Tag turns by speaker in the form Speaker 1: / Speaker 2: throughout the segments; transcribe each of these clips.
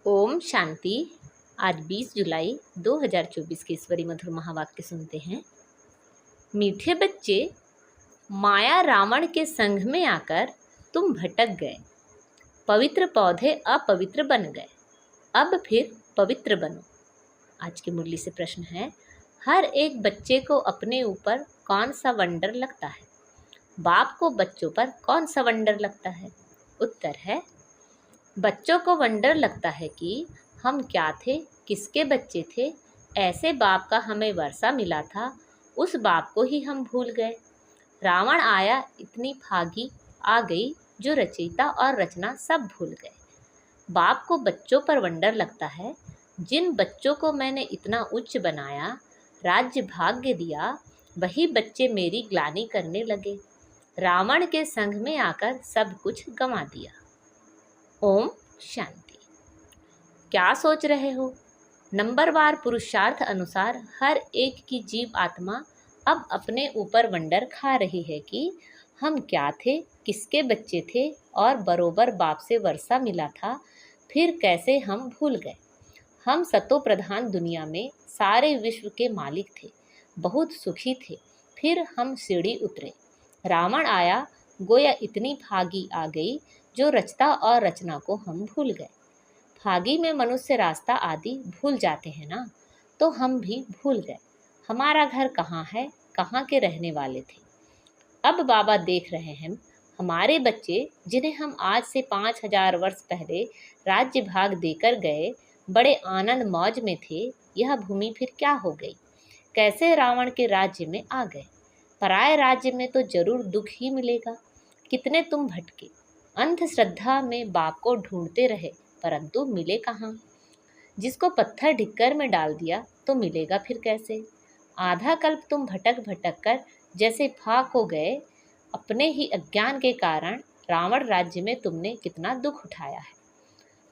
Speaker 1: ओम शांति। आज 20 जुलाई 2024 के ईश्वरी मधुर महावाक्य सुनते हैं। मीठे बच्चे, माया रावण के संग में आकर तुम भटक गए। पवित्र पौधे अपवित्र बन गए, अब फिर पवित्र बनो। आज की मुरली से प्रश्न है, हर एक बच्चे को अपने ऊपर कौन सा वंडर लगता है? बाप को बच्चों पर कौन सा वंडर लगता है? उत्तर है, बच्चों को वंडर लगता है कि हम क्या थे, किसके बच्चे थे। ऐसे बाप का हमें वर्षा मिला था, उस बाप को ही हम भूल गए। रावण आया, इतनी भागी आ गई, जो रचयिता और रचना सब भूल गए। बाप को बच्चों पर वंडर लगता है, जिन बच्चों को मैंने इतना उच्च बनाया, राज्य भाग्य दिया, वही बच्चे मेरी ग्लानि करने लगे। रावण के संग में आकर सब कुछ गंवा दिया। ओम शांति। क्या सोच रहे हो? नंबरवार पुरुषार्थ अनुसार हर एक की जीव आत्मा अब अपने ऊपर वंडर खा रही है कि हम क्या थे, किसके बच्चे थे और बरोबर बाप से वर्षा मिला था, फिर कैसे हम भूल गए। हम सतो प्रधान दुनिया में सारे विश्व के मालिक थे, बहुत सुखी थे, फिर हम सीढ़ी उतरे। रावण आया, गोया इतनी भागी आ गई, जो रचता और रचना को हम भूल गए। भागी में मनुष्य रास्ता आदि भूल जाते हैं ना, तो हम भी भूल गए हमारा घर कहाँ है, कहाँ के रहने वाले थे। अब बाबा देख रहे हैं, हमारे बच्चे जिन्हें हम आज से 5000 वर्ष पहले राज्य भाग देकर गए, बड़े आनंद मौज में थे, यह भूमि फिर क्या हो गई, कैसे रावण के राज्य में आ गए। पराये राज्य में तो जरूर दुख ही मिलेगा। कितने तुम भटके, अंधश्रद्धा में बाप को ढूंढते रहे, परंतु मिले कहाँ। जिसको पत्थर ढिक्कर में डाल दिया तो मिलेगा फिर कैसे। आधा कल्प तुम भटक भटक कर जैसे फाक हो गए। अपने ही अज्ञान के कारण रावण राज्य में तुमने कितना दुख उठाया है।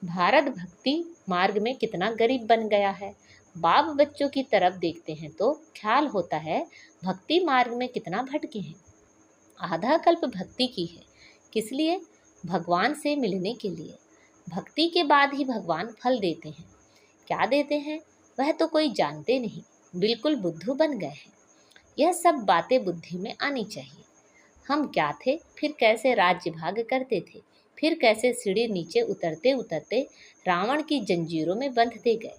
Speaker 1: भारत भक्ति मार्ग में कितना गरीब बन गया है। बाप बच्चों की तरफ देखते हैं तो ख्याल होता है भक्ति मार्ग में कितना भटके हैं। आधा कल्प भक्ति की है, किस लिए? भगवान से मिलने के लिए। भक्ति के बाद ही भगवान फल देते हैं। क्या देते हैं वह तो कोई जानते नहीं, बिल्कुल बुद्धू बन गए हैं। यह सब बातें बुद्धि में आनी चाहिए। हम क्या थे, फिर कैसे राज्य भाग करते थे, फिर कैसे सीढ़ी नीचे उतरते उतरते रावण की जंजीरों में बंधते गए।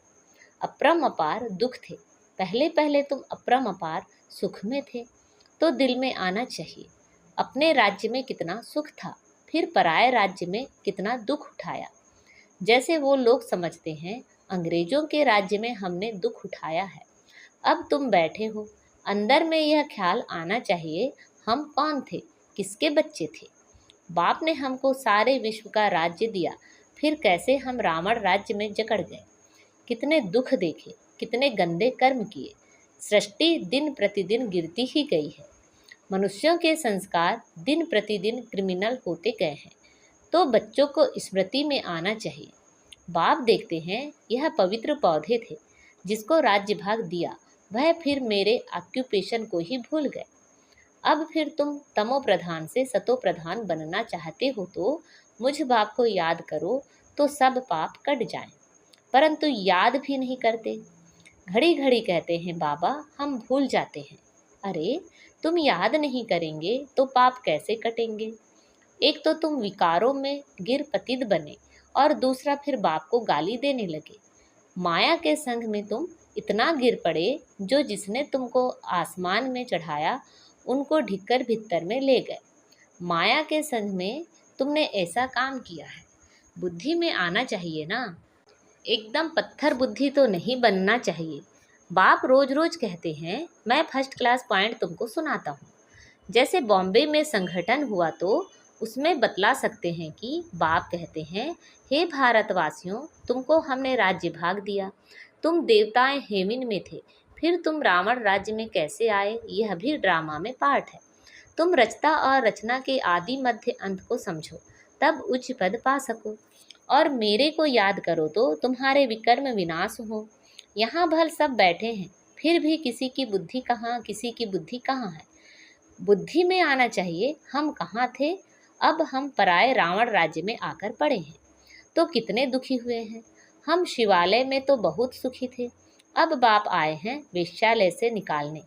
Speaker 1: अपरम अपार दुख थे। पहले पहले तुम अपरम अपार सुख में थे, तो दिल में आना चाहिए अपने राज्य में कितना सुख था, फिर पराये राज्य में कितना दुख उठाया। जैसे वो लोग समझते हैं अंग्रेजों के राज्य में हमने दुख उठाया है। अब तुम बैठे हो, अंदर में यह ख्याल आना चाहिए हम कौन थे, किसके बच्चे थे। बाप ने हमको सारे विश्व का राज्य दिया, फिर कैसे हम रावण राज्य में जकड़ गए। कितने दुख देखे, कितने गंदे कर्म किए। सृष्टि दिन प्रतिदिन गिरती ही गई है। मनुष्यों के संस्कार दिन प्रतिदिन क्रिमिनल होते गए हैं, तो बच्चों को स्मृति में आना चाहिए। बाप देखते हैं यह पवित्र पौधे थे, जिसको राज्य भाग दिया, वह फिर मेरे ऑक्यूपेशन को ही भूल गए। अब फिर तुम तमो प्रधान से सतो प्रधान बनना चाहते हो तो मुझ बाप को याद करो, तो सब पाप कट जाएं। परंतु याद भी नहीं करते। घड़ी घड़ी कहते हैं बाबा हम भूल जाते हैं। अरे तुम याद नहीं करेंगे तो पाप कैसे कटेंगे? एक तो तुम विकारों में गिर पतित बने और दूसरा फिर बाप को गाली देने लगे। माया के संग में तुम इतना गिर पड़े, जो जिसने तुमको आसमान में चढ़ाया उनको ढिक्कर भित्तर में ले गए। माया के संग में तुमने ऐसा काम किया है। बुद्धि में आना चाहिए ना, एकदम पत्थर बुद्धि तो नहीं बनना चाहिए। बाप रोज रोज कहते हैं मैं फर्स्ट क्लास पॉइंट तुमको सुनाता हूँ। जैसे बॉम्बे में संगठन हुआ तो उसमें बतला सकते हैं कि बाप कहते हैं हे भारतवासियों, तुमको हमने राज्य भाग दिया, तुम देवताएं हेमिन में थे, फिर तुम रावण राज्य में कैसे आए, यह भी ड्रामा में पार्ट है। तुम रचता और रचना के आदि मध्य अंत को समझो, तब उच्च पद पा सको। और मेरे को याद करो तो तुम्हारे विकर्म विनाश हो। यहाँ भल सब बैठे हैं, फिर भी किसी की बुद्धि कहाँ, किसी की बुद्धि कहाँ है। बुद्धि में आना चाहिए हम कहाँ थे, अब हम पराये रावण राज्य में आकर पड़े हैं, तो कितने दुखी हुए हैं। हम शिवालय में तो बहुत सुखी थे, अब बाप आए हैं वेश्यालय से निकालने,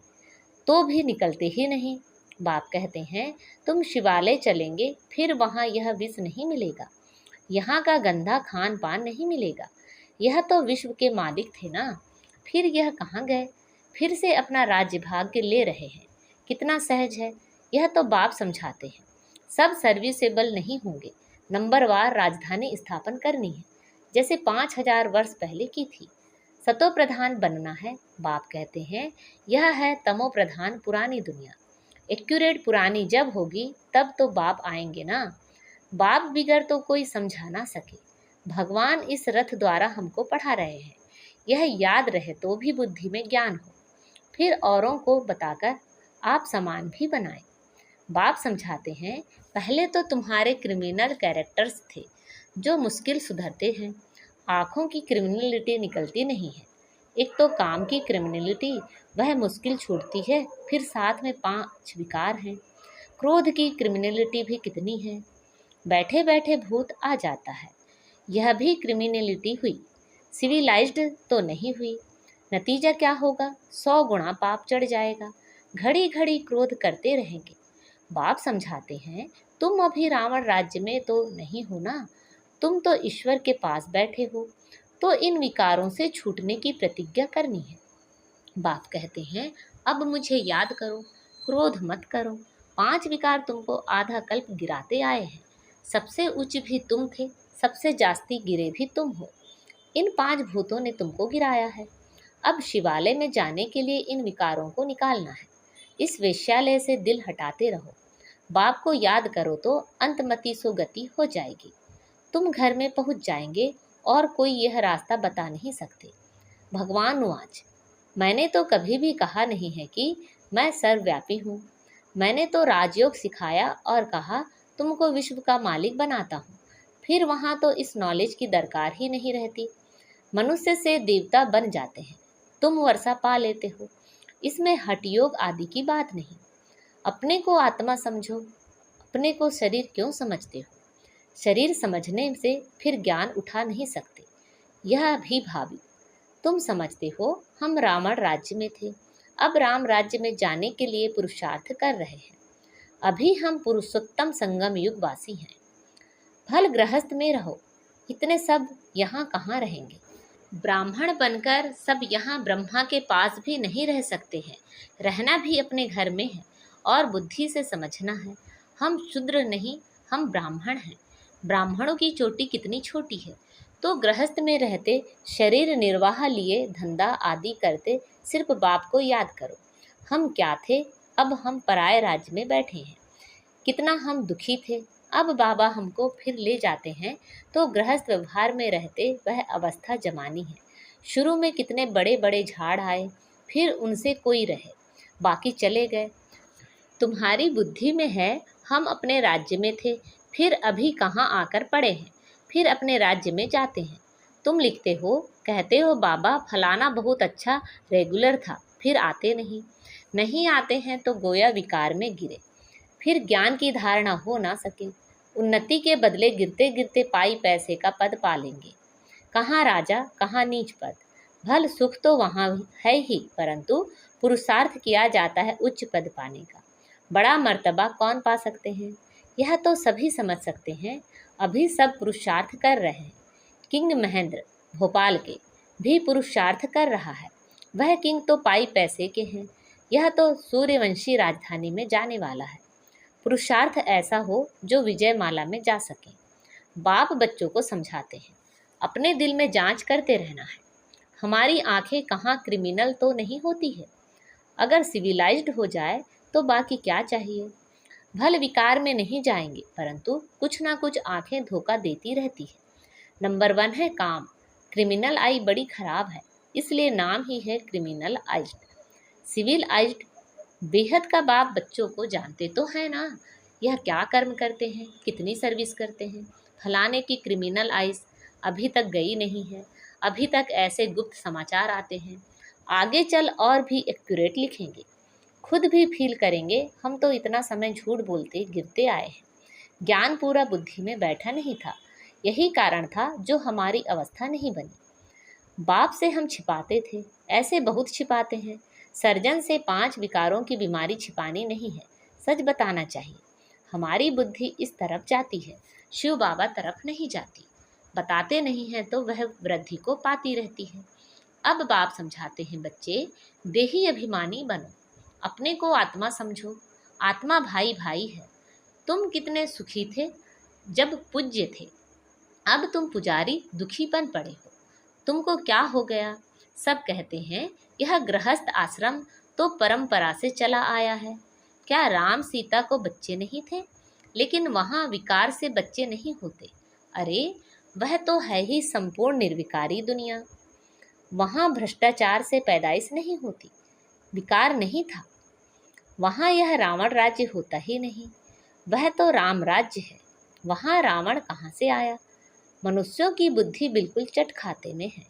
Speaker 1: तो भी निकलते ही नहीं। बाप कहते हैं तुम शिवालय चलेंगे, फिर वहाँ यह विष नहीं मिलेगा, यहाँ का गंदा खान पान नहीं मिलेगा। यह तो विश्व के मालिक थे ना, फिर यह कहाँ गए? फिर से अपना राज्य भाग्य ले रहे हैं, कितना सहज है। यह तो बाप समझाते हैं, सब सर्विसेबल नहीं होंगे, नंबरवार राजधानी स्थापन करनी है, जैसे 5,000 वर्ष पहले की थी। सतो प्रधान बनना है। बाप कहते हैं यह है तमो प्रधान पुरानी दुनिया, एक्यूरेट पुरानी जब होगी तब तो बाप आएंगे ना। बाप बिगर तो कोई समझा ना सके। भगवान इस रथ द्वारा हमको पढ़ा रहे हैं, यह याद रहे तो भी बुद्धि में ज्ञान हो, फिर औरों को बताकर आप समान भी बनाएं। बाप समझाते हैं पहले तो तुम्हारे क्रिमिनल कैरेक्टर्स थे जो मुश्किल सुधरते हैं। आँखों की क्रिमिनलिटी निकलती नहीं है, एक तो काम की क्रिमिनलिटी, वह मुश्किल छूटती है, फिर साथ में 5 विकार हैं। क्रोध की क्रिमिनलिटी भी कितनी है, बैठे बैठे भूत आ जाता है, यह भी क्रिमिनलिटी हुई, सिविलाइज्ड तो नहीं हुई। नतीजा क्या होगा? 100 गुना पाप चढ़ जाएगा, घड़ी घड़ी क्रोध करते रहेंगे। बाप समझाते हैं तुम अभी रावण राज्य में तो नहीं हो ना, तुम तो ईश्वर के पास बैठे हो, तो इन विकारों से छूटने की प्रतिज्ञा करनी है। बाप कहते हैं अब मुझे याद करो, क्रोध मत करो। 5 विकार तुमको आधा कल्प गिराते आए हैं, सबसे उच्च भी तुम थे, सबसे जास्ती गिरे भी तुम हो। इन 5 भूतों ने तुमको गिराया है। अब शिवालय में जाने के लिए इन विकारों को निकालना है। इस वेश्यालय से दिल हटाते रहो, बाप को याद करो तो अंतमति सो गति हो जाएगी। तुम घर में पहुंच जाएंगे और कोई यह रास्ता बता नहीं सकते। भगवान वाच, मैंने तो कभी भी कहा नहीं है कि मैं सर्वव्यापी हूँ। मैंने तो राजयोग सिखाया और कहा तुमको विश्व का मालिक बनाता हूँ, फिर वहाँ तो इस नॉलेज की दरकार ही नहीं रहती। मनुष्य से देवता बन जाते हैं, तुम वर्षा पा लेते हो, इसमें हठयोग आदि की बात नहीं। अपने को आत्मा समझो, अपने को शरीर क्यों समझते हो? शरीर समझने से फिर ज्ञान उठा नहीं सकते। यह भी भावी, तुम समझते हो हम रावण राज्य में थे, अब राम राज्य में जाने के लिए पुरुषार्थ कर रहे हैं। अभी हम पुरुषोत्तम संगम युग वासी हैं। फल गृहस्थ में रहो, इतने सब यहाँ कहाँ रहेंगे? ब्राह्मण बनकर सब यहाँ ब्रह्मा के पास भी नहीं रह सकते हैं, रहना भी अपने घर में है और बुद्धि से समझना है। हम शूद्र नहीं, हम ब्राह्मण हैं। ब्राह्मणों की चोटी कितनी छोटी है, तो गृहस्थ में रहते, शरीर निर्वाह लिए धंधा आदि करते, सिर्फ बाप को याद करो। हम क्या थे, अब हम पराये राज्य में बैठे हैं। कितना हम दुखी थे, अब बाबा हमको फिर ले जाते हैं, तो गृहस्थ व्यवहार में रहते वह अवस्था जमानी है। शुरू में कितने बड़े बड़े झाड़ आए, फिर उनसे कोई रहे, बाकी चले गए। तुम्हारी बुद्धि में है हम अपने राज्य में थे, फिर अभी कहाँ आकर पड़े हैं, फिर अपने राज्य में जाते हैं। तुम लिखते हो, कहते हो बाबा फलाना बहुत अच्छा रेगुलर था, फिर आते नहीं। नहीं आते हैं तो गोया विकार में गिरे, फिर ज्ञान की धारणा हो ना सके। उन्नति के बदले गिरते गिरते पाई पैसे का पद पालेंगे। कहाँ राजा, कहाँ नीच पद। भल सुख तो वहाँ है ही, परंतु पुरुषार्थ किया जाता है उच्च पद पाने का। बड़ा मर्तबा कौन पा सकते हैं, यह तो सभी समझ सकते हैं। अभी सब पुरुषार्थ कर रहे हैं। किंग महेंद्र भोपाल के भी पुरुषार्थ कर रहा है, वह किंग तो पाई पैसे के हैं, यह तो सूर्यवंशी राजधानी में जाने वाला है। पुरुषार्थ ऐसा हो जो विजयमाला में जा सके। बाप बच्चों को समझाते हैं, अपने दिल में जांच करते रहना है। हमारी आंखें कहाँ क्रिमिनल तो नहीं होती है, अगर सिविलाइज्ड हो जाए तो बाकी क्या चाहिए। भल विकार में नहीं जाएंगे, परंतु कुछ ना कुछ आंखें धोखा देती रहती है। नंबर 1 है काम। क्रिमिनल आई बड़ी खराब है, इसलिए नाम ही है क्रिमिनल आइज्ड। सिविल आइज्ड बेहद का बाप बच्चों को जानते तो है ना, यह क्या कर्म करते हैं, कितनी सर्विस करते हैं। फलाने की क्रिमिनल आइज अभी तक गई नहीं है, अभी तक ऐसे गुप्त समाचार आते हैं। आगे चल और भी एक्यूरेट लिखेंगे, खुद भी फील करेंगे हम तो इतना समय झूठ बोलते गिरते आए हैं। ज्ञान पूरा बुद्धि में बैठा नहीं था, यही कारण था जो हमारी अवस्था नहीं बनी। बाप से हम छिपाते थे, ऐसे बहुत छिपाते हैं। सर्जन से 5 विकारों की बीमारी छिपानी नहीं है, सच बताना चाहिए। हमारी बुद्धि इस तरफ जाती है, शिव बाबा तरफ नहीं जाती। बताते नहीं हैं तो वह वृद्धि को पाती रहती है। अब बाप समझाते हैं, बच्चे देही अभिमानी बनो, अपने को आत्मा समझो। आत्मा भाई भाई है। तुम कितने सुखी थे जब पूज्य थे, अब तुम पुजारी दुखीपन पड़े हो। तुमको क्या हो गया? सब कहते हैं यह गृहस्थ आश्रम तो परंपरा से चला आया है। क्या राम सीता को बच्चे नहीं थे? लेकिन वहाँ विकार से बच्चे नहीं होते। अरे वह तो है ही संपूर्ण निर्विकारी दुनिया। वहाँ भ्रष्टाचार से पैदाइश नहीं होती, विकार नहीं था। वहाँ यह रावण राज्य होता ही नहीं, वह तो राम राज्य है। वहाँ रावण कहाँ से आया? मनुष्यों की बुद्धि बिल्कुल चट खाते में है।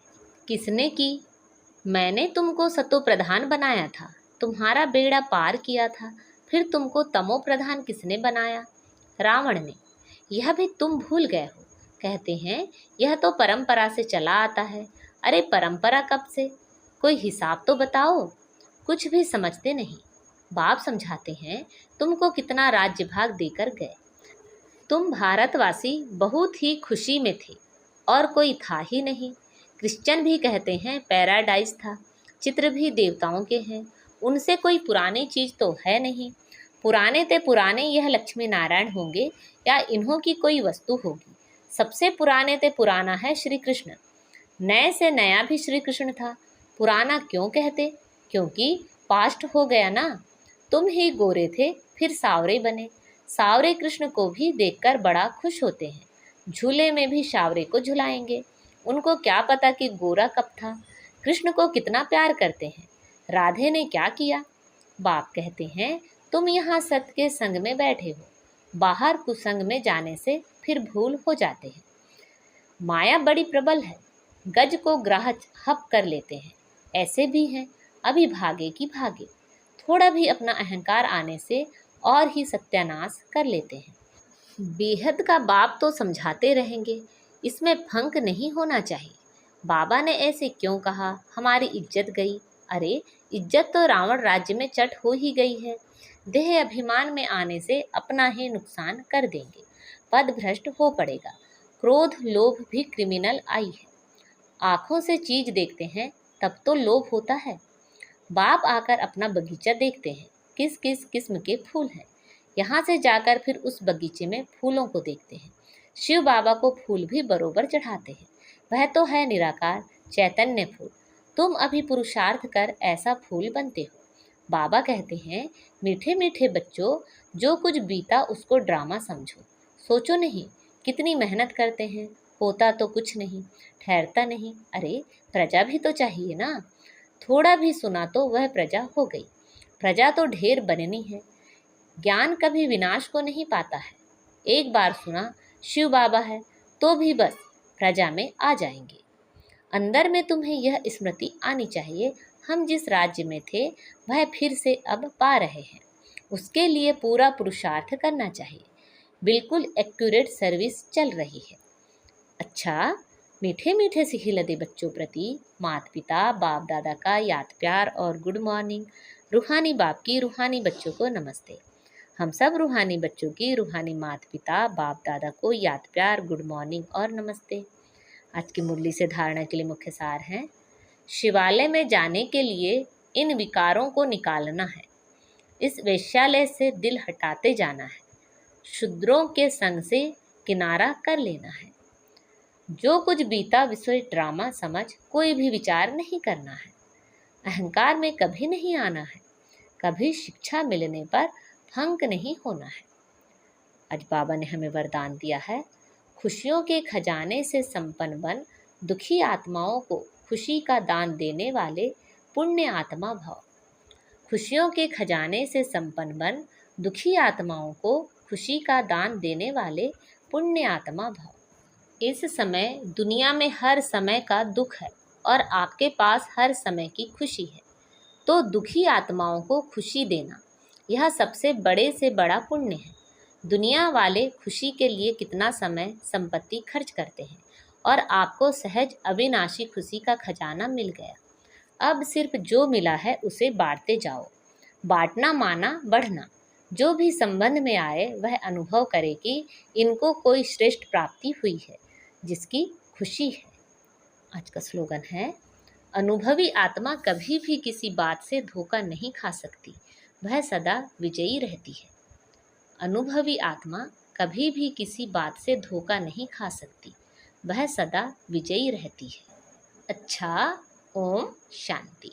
Speaker 1: किसने की? मैंने तुमको सतो प्रधान बनाया था, तुम्हारा बेड़ा पार किया था। फिर तुमको तमो प्रधान किसने बनाया? रावण ने। यह भी तुम भूल गए हो। कहते हैं यह तो परंपरा से चला आता है। अरे परंपरा कब से? कोई हिसाब तो बताओ। कुछ भी समझते नहीं। बाप समझाते हैं, तुमको कितना राज्य भाग देकर गए। तुम भारतवासी बहुत ही खुशी में थे और कोई था ही नहीं। क्रिश्चियन भी कहते हैं पैराडाइज था। चित्र भी देवताओं के हैं, उनसे कोई पुरानी चीज़ तो है नहीं। पुराने ते पुराने यह लक्ष्मी नारायण होंगे या इन्हों की कोई वस्तु होगी। सबसे पुराने ते पुराना है श्री कृष्ण। नए से नया भी श्री कृष्ण था। पुराना क्यों कहते? क्योंकि पास्ट हो गया ना। तुम ही गोरे थे फिर सावरे बने। सावरे कृष्ण को भी देखकर बड़ा खुश होते हैं। झूले में भी सावरे को झुलाएंगे। उनको क्या पता कि गोरा कब था। कृष्ण को कितना प्यार करते हैं। राधे ने क्या किया? बाप कहते हैं तुम यहाँ सत्य के संग में बैठे हो, बाहर कुसंग में जाने से फिर भूल हो जाते हैं। माया बड़ी प्रबल है, गज को ग्राह हप कर लेते हैं। ऐसे भी हैं, अभी भागे की भागे। थोड़ा भी अपना अहंकार आने से और ही सत्यानाश कर लेते हैं। बेहद का बाप तो समझाते रहेंगे, इसमें फंक नहीं होना चाहिए। बाबा ने ऐसे क्यों कहा? हमारी इज्जत गई। अरे इज्जत तो रावण राज्य में चट हो ही गई है। देह अभिमान में आने से अपना ही नुकसान कर देंगे, पद भ्रष्ट हो पड़ेगा। क्रोध लोभ भी क्रिमिनल आई है। आँखों से चीज देखते हैं तब तो लोभ होता है। बाप आकर अपना बगीचा देखते हैं, किस किस किस्म के फूल हैं। यहाँ से जाकर फिर उस बगीचे में फूलों को देखते हैं। शिव बाबा को फूल भी बरोबर चढ़ाते हैं। वह तो है निराकार चैतन्य फूल। तुम अभी पुरुषार्थ कर ऐसा फूल बनते हो। बाबा कहते हैं मीठे मीठे बच्चों, जो कुछ बीता उसको ड्रामा समझो। सोचो नहीं कितनी मेहनत करते हैं, होता तो कुछ नहीं, ठहरता नहीं। अरे प्रजा भी तो चाहिए ना। थोड़ा भी सुना तो वह प्रजा हो गई। प्रजा तो ढेर बननी है। ज्ञान कभी विनाश को नहीं पाता है। एक बार सुना शिव बाबा है तो भी बस प्रजा में आ जाएंगे। अंदर में तुम्हें यह स्मृति आनी चाहिए, हम जिस राज्य में थे वह फिर से अब पा रहे हैं। उसके लिए पूरा पुरुषार्थ करना चाहिए। बिल्कुल एक्यूरेट सर्विस चल रही है। अच्छा, मीठे मीठे से लदे बच्चों प्रति माता पिता बाप दादा का याद प्यार और गुड मॉर्निंग। रूहानी बाप की रूहानी बच्चों को नमस्ते। हम सब रूहानी बच्चों की रूहानी माता पिता बाप दादा को याद प्यार गुड मॉर्निंग और नमस्ते। आज की मुरली से धारणा के लिए मुख्य सार है, शिवालय में जाने के लिए इन विकारों को निकालना है। इस वेश्यालय से दिल हटाते जाना है। शूद्रों के संग से किनारा कर लेना है। जो कुछ बीता विषय ड्रामा समझ कोई भी विचार नहीं करना है। अहंकार में कभी नहीं आना है। कभी शिक्षा मिलने पर भंग नहीं होना है। आज बाबा ने हमें वरदान दिया है, खुशियों के खजाने से संपन्न बन, दुखी आत्माओं को खुशी का दान देने वाले पुण्य आत्मा भव। खुशियों के खजाने से संपन्न बन, दुखी आत्माओं को खुशी का दान देने वाले पुण्य आत्मा भव। इस समय दुनिया में हर समय का दुख है और आपके पास हर समय की खुशी है। तो दुखी आत्माओं को खुशी देना यह सबसे बड़े से बड़ा पुण्य है। दुनिया वाले खुशी के लिए कितना समय संपत्ति खर्च करते हैं और आपको सहज अविनाशी खुशी का खजाना मिल गया। अब सिर्फ जो मिला है उसे बांटते जाओ। बांटना माना बढ़ना। जो भी संबंध में आए वह अनुभव करे कि इनको कोई श्रेष्ठ प्राप्ति हुई है जिसकी खुशी है। आज का स्लोगन है, अनुभवी आत्मा कभी भी किसी बात से धोखा नहीं खा सकती, वह सदा विजयी रहती है। अनुभवी आत्मा कभी भी किसी बात से धोखा नहीं खा सकती, वह सदा विजयी रहती है। अच्छा, ओम शांति।